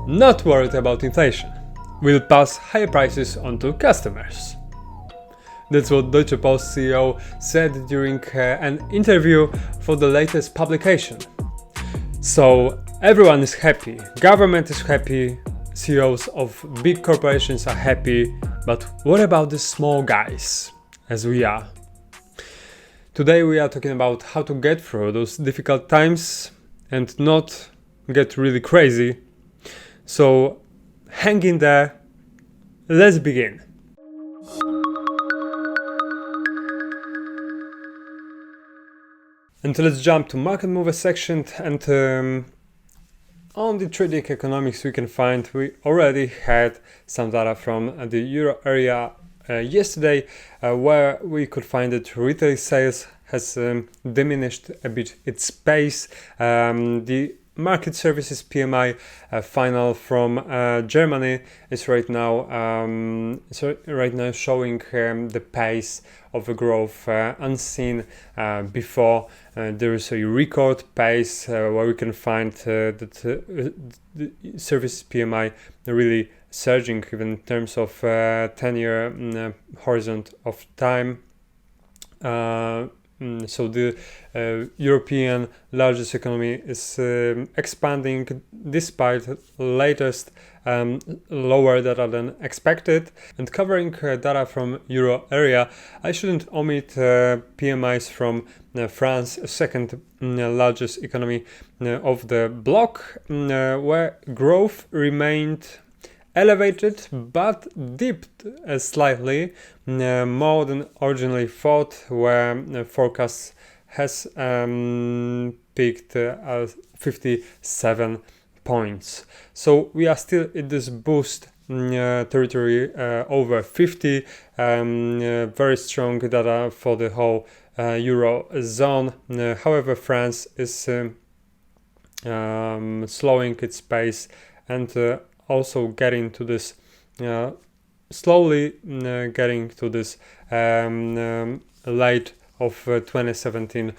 not worried about inflation. We'll pass higher prices on to customers. That's what Deutsche Post CEO said during an interview for the latest publication. So everyone is happy, government is happy, CEOs of big corporations are happy, but what about the small guys, as we are? Today we are talking about how to get through those difficult times and not get really crazy. So hang in there, let's begin. And let's jump to market mover section, and on the trading economics we already had some data from the euro area yesterday, where we could find that retail sales has diminished a bit its pace. The market services PMI final from Germany is right now showing the pace of a growth unseen before. There is a record pace where we can find that the services PMI really surging even in terms of 10-year horizon of time. So the European largest economy is expanding despite latest lower data than expected. And covering data from euro area, I shouldn't omit PMIs from France, second largest economy of the bloc, where growth remained elevated but dipped slightly more than originally thought, where forecast has peaked 57 points. So we are still in this boost territory over 50. Very strong data for the whole eurozone. However, France is slowing its pace and also getting to this slowly getting to this late of 2017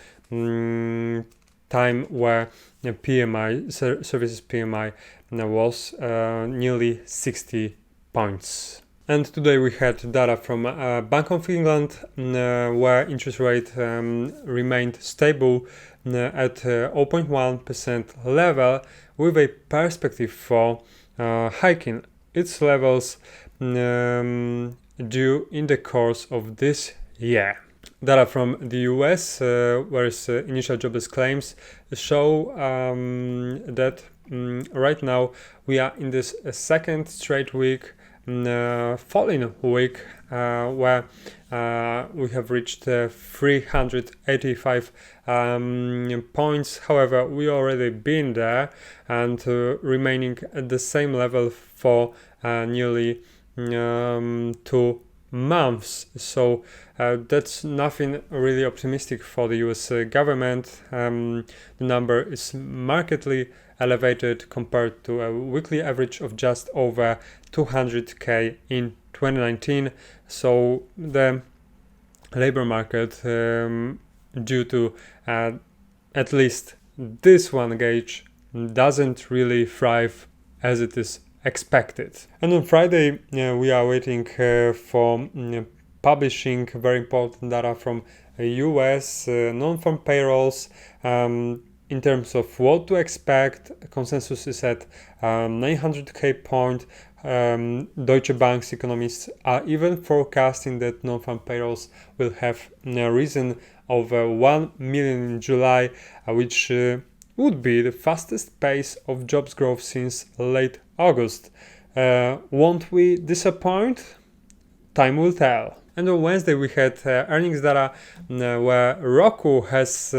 time where PMI services PMI was nearly 60 points. And today we had data from Bank of England, where interest rate remained stable at 0.1% level, with a perspective for hiking its levels due in the course of this year. Data from the US, where initial jobless claims show that right now we are in this second straight week, falling week, where we have reached 385 points. However, we already been there and remaining at the same level for nearly 2 months. So that's nothing really optimistic for the US government. The number is markedly elevated compared to a weekly average of just over 200k in 2019. So the labor market, due to at least this one gauge, doesn't really thrive as it is expected. And on Friday we are waiting for publishing very important data from US non-farm payrolls. In terms of what to expect, consensus is at 900k point. Deutsche Bank's economists are even forecasting that non-farm payrolls will have risen over 1 million in July, which would be the fastest pace of jobs growth since late August. Won't we disappoint? Time will tell. And on Wednesday we had earnings data, where Roku has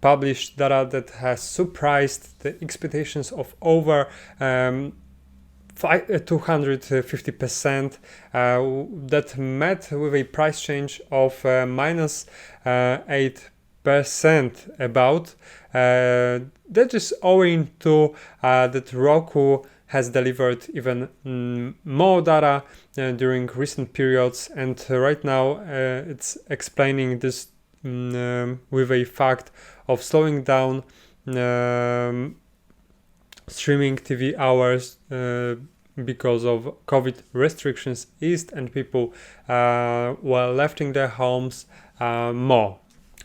published data that has surprised the expectations of over 250%, that met with a price change of minus 8% about. That is owing to that Roku has delivered even more data during recent periods, and right now it's explaining this with a fact of slowing down streaming TV hours because of COVID restrictions eased and people were left in their homes more.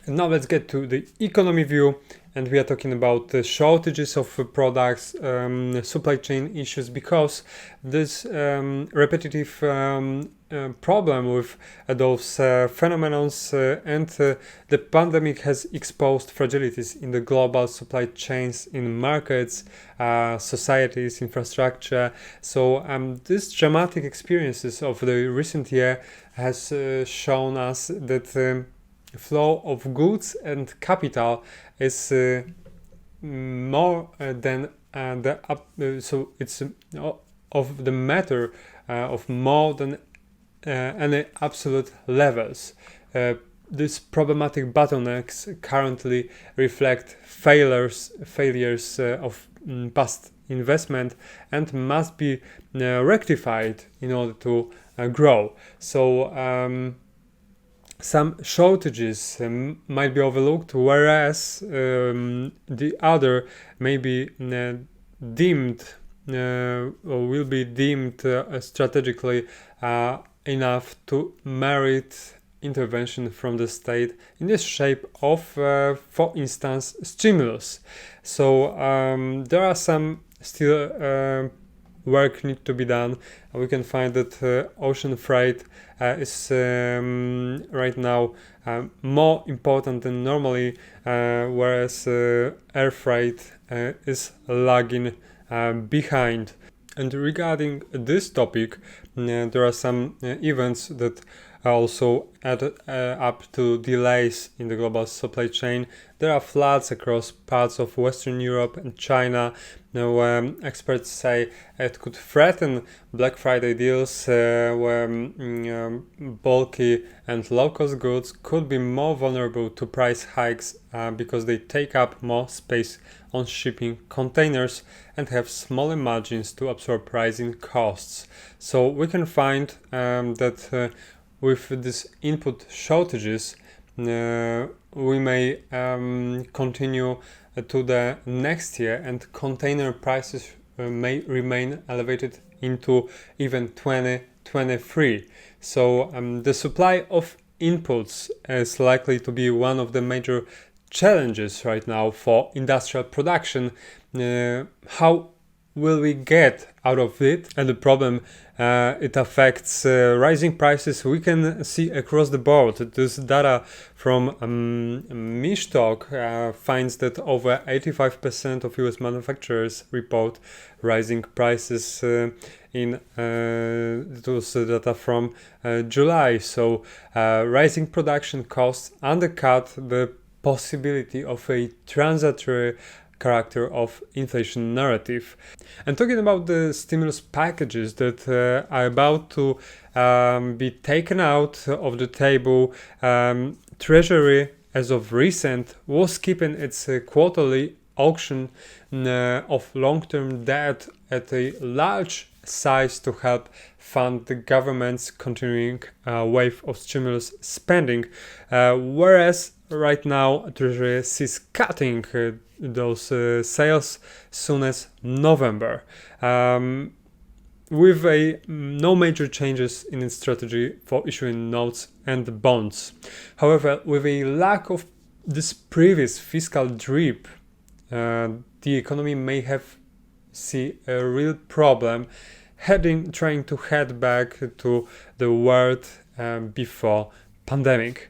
And now let's get to the economy view, and we are talking about the shortages of products, supply chain issues, because this repetitive problem with those phenomena and the pandemic has exposed fragilities in the global supply chains, in markets, societies, infrastructure. So these dramatic experiences of the recent year has shown us that flow of goods and capital is more than so it's of the matter of more than any absolute levels. These problematic bottlenecks currently reflect failures of past investment and must be rectified in order to grow. So some shortages might be overlooked, whereas the other may be deemed or will be deemed strategically enough to merit intervention from the state in the shape of, for instance, stimulus. So there are some still work need to be done. We can find that ocean freight is right now more important than normally, whereas air freight is lagging behind. And regarding this topic, there are some events that also add up to delays in the global supply chain. There are floods across parts of Western Europe and China. Now, experts say it could threaten Black Friday deals where bulky and low-cost goods could be more vulnerable to price hikes because they take up more space on shipping containers and have smaller margins to absorb rising costs. So we can find that with these input shortages, we may continue to the next year, and container prices may remain elevated into even 2023. So the supply of inputs is likely to be one of the major challenges right now for industrial production. How will we get out of it? And the problem, it affects rising prices. We can see across the board. This data from Mishtalk finds that over 85% of US manufacturers report rising prices in those data from July. So rising production costs undercut the possibility of a transitory character of inflation narrative. And talking about the stimulus packages that are about to be taken out of the table, Treasury, as of recent, was keeping its quarterly auction of long-term debt at a large size to help fund the government's continuing wave of stimulus spending, whereas right now Treasury sees cutting those sales soon as November, with no major changes in its strategy for issuing notes and bonds. However, with a lack of this previous fiscal drip, the economy may have see a real problem trying to head back to the world before pandemic.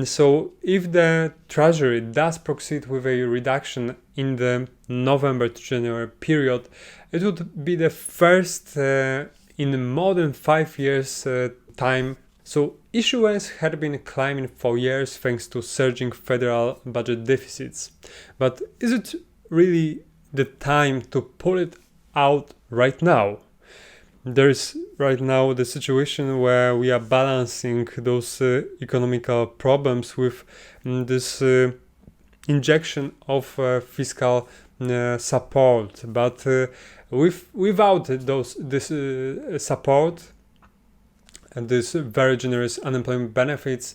So if the Treasury does proceed with a reduction in the November to January period, it would be the first in more than 5 years time. So issuance had been climbing for years thanks to surging federal budget deficits. But is it really the time to pull it out right now? There's right now the situation where we are balancing those economical problems with this injection of fiscal support, but without this support and this very generous unemployment benefits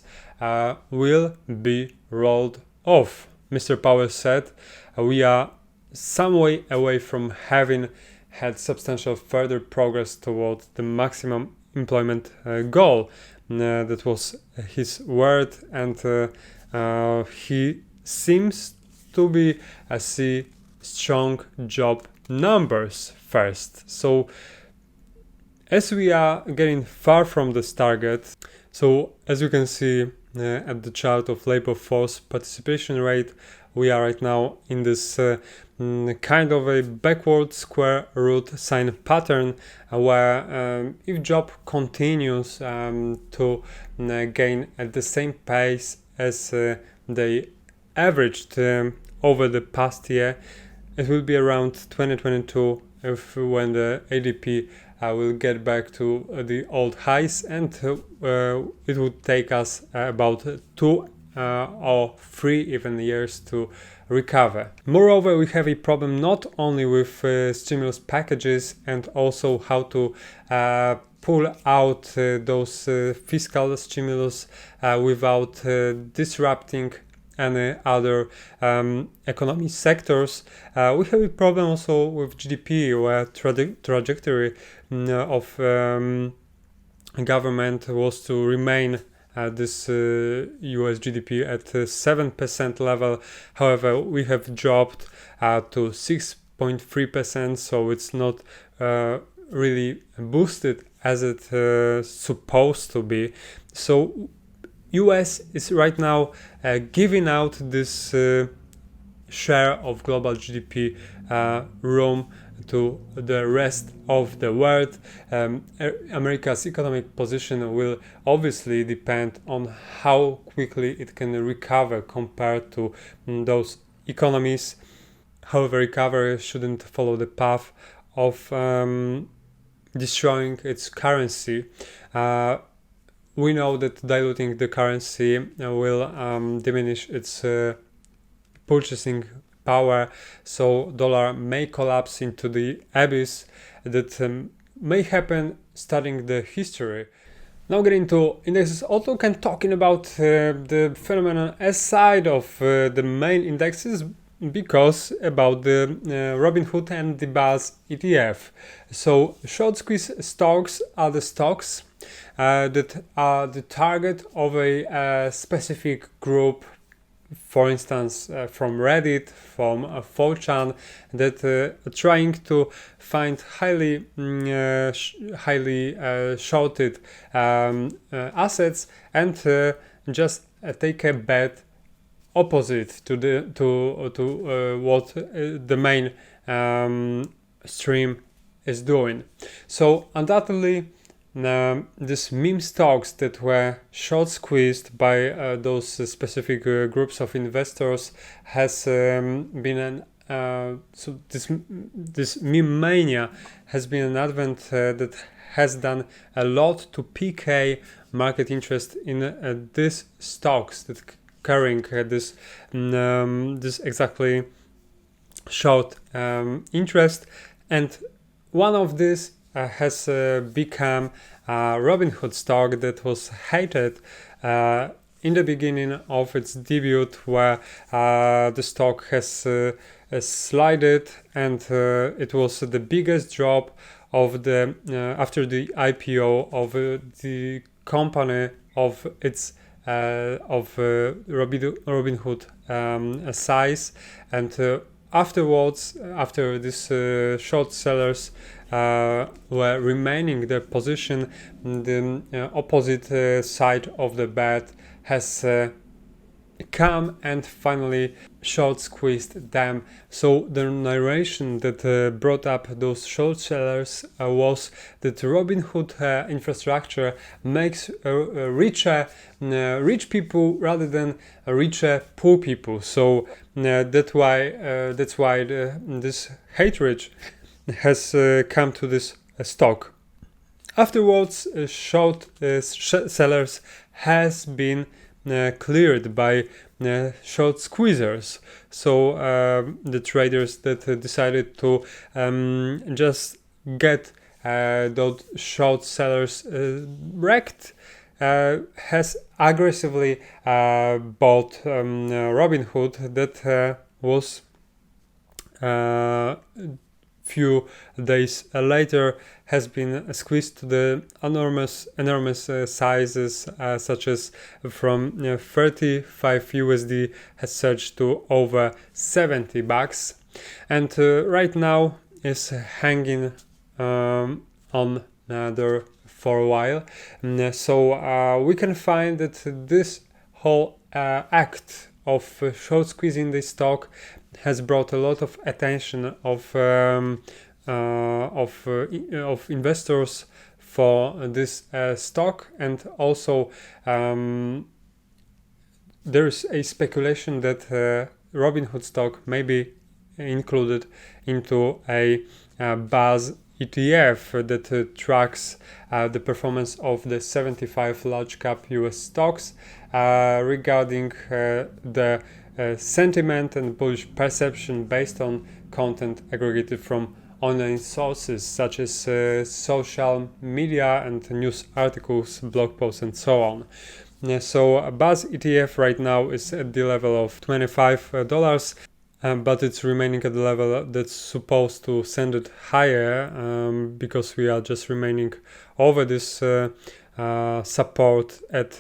will be rolled off. Mr. Powell said we are some way away from having had substantial further progress towards the maximum employment goal. That was his word, and he seems to be see strong job numbers first. So as we are getting far from this target, so as you can see at the chart of labor force participation rate, we are right now in this kind of a backward square root sign pattern, where if job continues to gain at the same pace as they averaged over the past year, it will be around 2022 when the ADP will get back to the old highs, and it would take us about 2 or 3 even years to recover. Moreover, we have a problem not only with stimulus packages and also how to pull out those fiscal stimulus without disrupting any other economic sectors. We have a problem also with GDP, where trajectory of government was to remain this US GDP at 7% level. However, we have dropped to 6.3%, so it's not really boosted as it's supposed to be. So US is right now giving out this share of global GDP room to the rest of the world. America's economic position will obviously depend on how quickly it can recover compared to those economies. However, recovery shouldn't follow the path of destroying its currency. We know that diluting the currency will diminish its purchasing power, so dollar may collapse into the abyss that may happen studying the history. Now getting to indexes outlook and talking about the phenomenon aside of the main indexes, because about the Robinhood and the Buzz ETF. So short squeeze stocks are the stocks that are the target of a specific group, for instance from Reddit, from 4chan, that are trying to find highly shorted assets and just take a bet opposite to what the main stream is doing. So undoubtedly these meme stocks that were short squeezed by those specific groups of investors has been an so this meme mania has been an advent that has done a lot to PK market interest in these stocks that carrying this exactly short interest, and one of these has become a Robinhood stock that was hated in the beginning of its debut, where the stock has slided, and it was the biggest drop of the after the IPO of the company of its of Robinhood size, and afterwards, after these short sellers were remaining their position, the opposite side of the bet has come and finally short squeezed them. So the narration that brought up those short sellers was that Robinhood infrastructure makes richer rich people rather than richer poor people. So that's why this hatred has come to this stock. Afterwards, short sellers has been cleared by short squeezers. So the traders that decided to just get those short sellers wrecked has aggressively bought Robinhood that was few days later has been squeezed to the enormous sizes, such as from 35 USD has surged to over $70, and right now is hanging on there for a while. So we can find that this whole act of short squeezing the stock has brought a lot of attention of investors for this stock, and also there is a speculation that Robinhood stock may be included into a buzz ETF that tracks the performance of the 75 large cap US stocks regarding the sentiment and bullish perception based on content aggregated from online sources such as social media and news articles, blog posts, and so on. So a Buzz ETF right now is at the level of $25, but it's remaining at the level that's supposed to send it higher because we are just remaining over this support at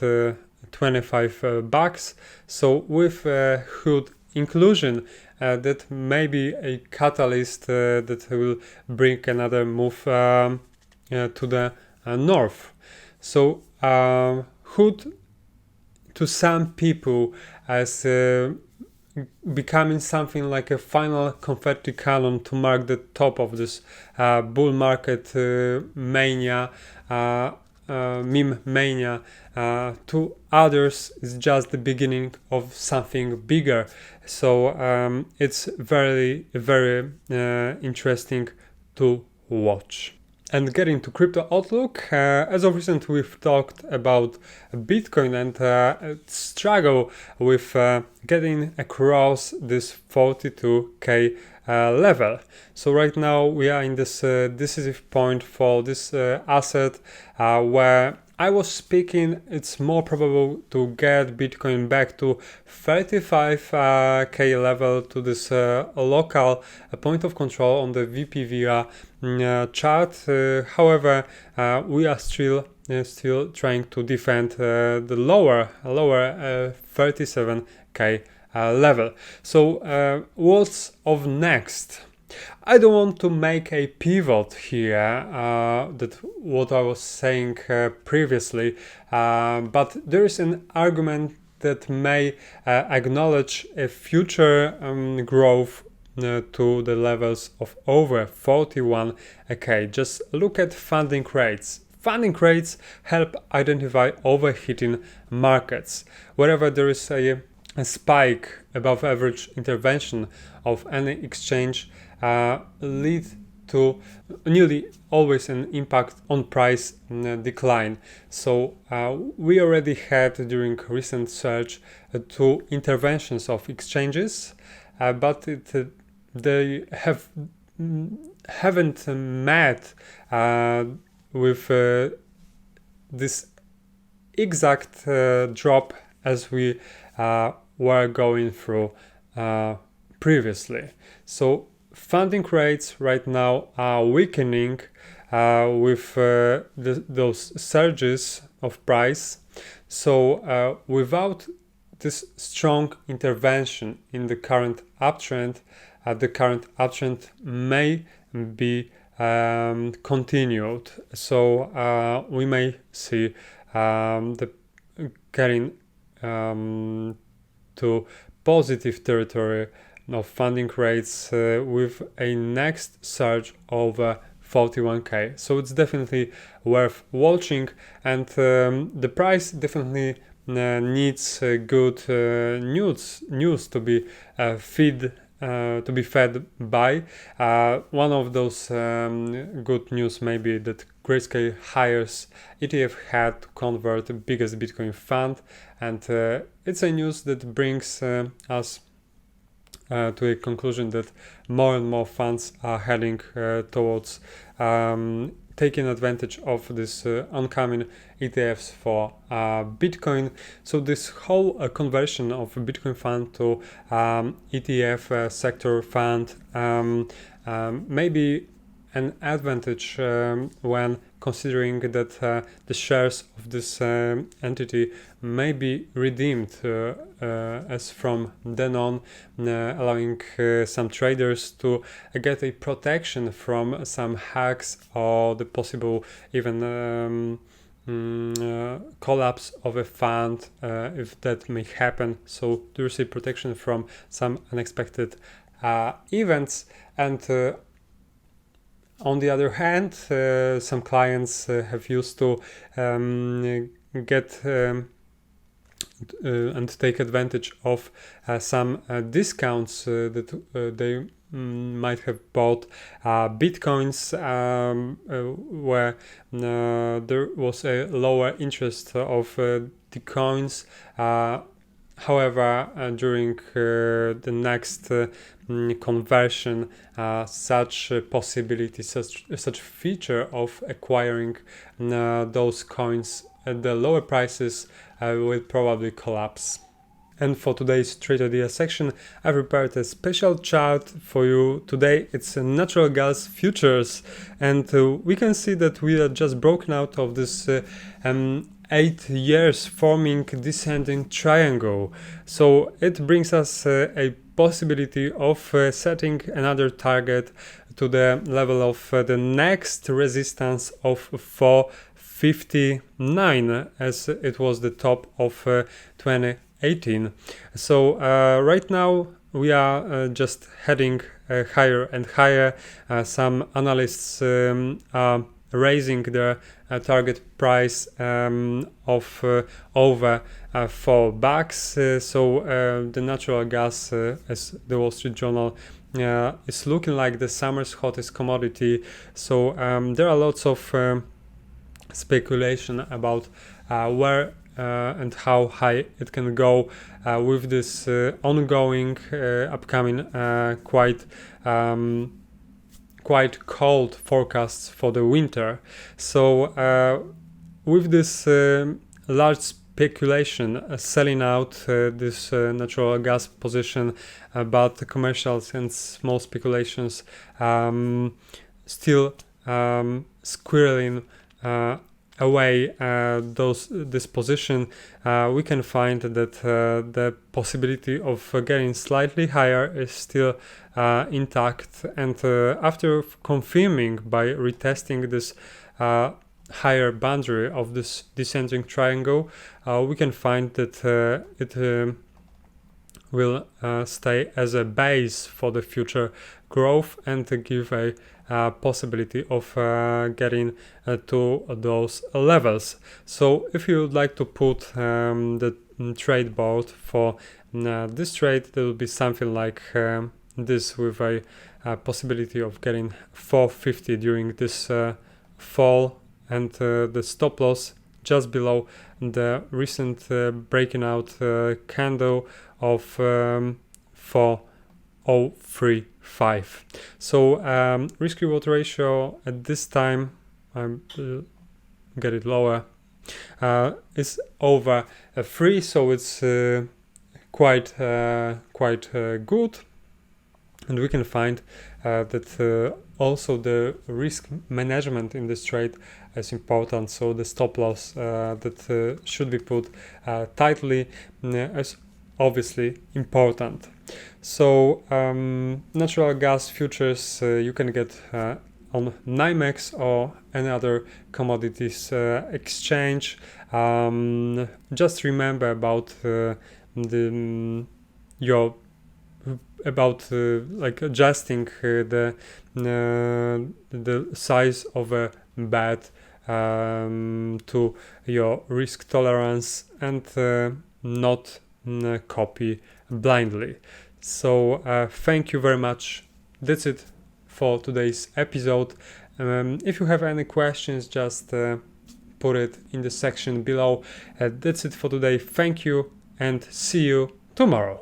$25. So with Hood inclusion, that may be a catalyst that will bring another move to the north. So Hood, to some people, as becoming something like a final confetti cannon to mark the top of this bull market mania, meme mania. To others, it's just the beginning of something bigger. So it's very interesting to watch. And getting to crypto outlook, as of recent we've talked about Bitcoin and struggle with getting across this 42k level. So right now we are in this decisive point for this asset where I was speaking, it's more probable to get Bitcoin back to 35k level, to this local point of control on the VPVR chart. However, we are still trying to defend the lower 37k level. So what's of next? I don't want to make a pivot here, that what I was saying previously, but there is an argument that may acknowledge a future growth to the levels of over 41k. Just look at funding rates. Funding rates help identify overheating markets. Wherever there is a spike above average intervention of any exchange, lead to nearly always an impact on price decline. So we already had during recent surge 2 interventions of exchanges, but they haven't met with this exact drop as we were going through previously. So funding rates right now are weakening with those surges of price. So without this strong intervention in the current uptrend, the current uptrend may be continued. So we may see the getting to positive territory of funding rates with a next surge over 41k. So it's definitely worth watching, and the price definitely needs good news to be fed by. One of those good news may be that Grayscale hires ETF head to convert the biggest Bitcoin fund, and it's a news that brings us to a conclusion that more and more funds are heading towards taking advantage of this oncoming ETFs for Bitcoin. So this whole conversion of Bitcoin fund to ETF sector fund may be an advantage when considering that the shares of this entity may be redeemed as from then on, allowing some traders to get a protection from some hacks or the possible even collapse of a fund if that may happen. So there's a protection from some unexpected events. And on the other hand, some clients have used to get and take advantage of some discounts that they might have bought bitcoins where there was a lower interest of the coins. However, during the next conversion, such possibility, such feature of acquiring those coins at the lower prices will probably collapse. And for today's Trade Idea section, I prepared a special chart for you. Today it's natural gas futures, and we can see that we are just broken out of this 8 years forming descending triangle. So it brings us a possibility of setting another target to the level of the next resistance of 459, as it was the top of 2018. So right now we are just heading higher and higher. Some analysts are raising their target price of over $4. So the natural gas, as the Wall Street Journal is looking like the summer's hottest commodity. So there are lots of speculation about where and how high it can go with this ongoing upcoming quite cold forecasts for the winter. So with this large speculation selling out this natural gas position, but the commercials and small speculations still squirreling away this position, we can find that the possibility of getting slightly higher is still intact. And after confirming by retesting this higher boundary of this descending triangle, we can find that it will stay as a base for the future growth and give a possibility of getting to those levels. So if you would like to put the trade board for this trade, there will be something like this, with a possibility of getting 450 during this fall, and the stop loss just below the recent breaking out candle of 4035. So risk reward ratio at this time, get it lower, is over 3, so it's quite good. And we can find that also the risk management in this trade is important. So the stop loss that should be put tightly is obviously important. So natural gas futures you can get on NYMEX or any other commodities exchange. Just remember about like adjusting the size of a bet to your risk tolerance, and not copy blindly. So thank you very much. That's it for today's episode. If you have any questions, just put it in the section below. That's it for today. Thank you and see you tomorrow.